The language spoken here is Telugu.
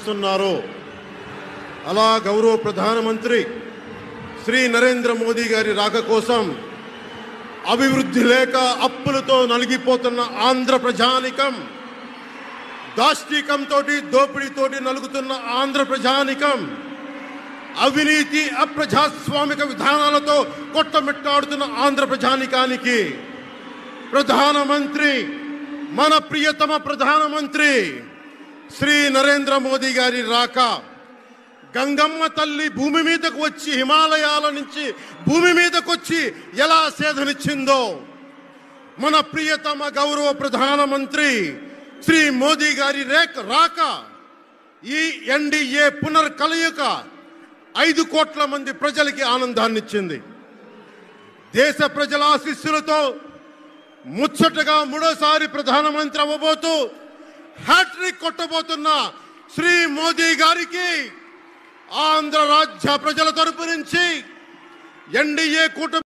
చేస్తున్నారో అలా గౌరవ ప్రధానమంత్రి శ్రీ నరేంద్ర మోదీ గారి రాక కోసం అభివృద్ధి లేక అప్పులతో నలిగిపోతున్న ఆంధ్ర ప్రజానికం, దాష్టికంతో దోపిడీతోటి నలుగుతున్న ఆంధ్ర ప్రజానికం, అవినీతి అప్రజాస్వామిక విధానాలతో కొట్టమిట్టాడుతున్న ఆంధ్ర ప్రజానికానికి ప్రధానమంత్రి, మన ప్రియతమ ప్రధానమంత్రి శ్రీ నరేంద్ర మోదీ గారి రాక గంగమ్మ తల్లి భూమి మీదకు వచ్చి, హిమాలయాల నుంచి భూమి మీదకు వచ్చి ఎలా సేధనిచ్చిందో, మన ప్రియతమ గౌరవ ప్రధానమంత్రి శ్రీ మోదీ గారి రాక ఈ ఎన్డీఏ పునర్కలయిక 5 కోట్ల మంది ప్రజలకి ఆనందాన్నిచ్చింది. దేశ ప్రజల ఆశీస్సులతో ముచ్చటగా 3వసారి ప్రధానమంత్రి అవ్వబోతూ హ్యాట్రిక్ కొట్టబోతున్న శ్రీ మోదీ గారికి ఆంధ్ర రాజ్య ప్రజల తరపు నుంచి ఎన్డీఏ కూటమి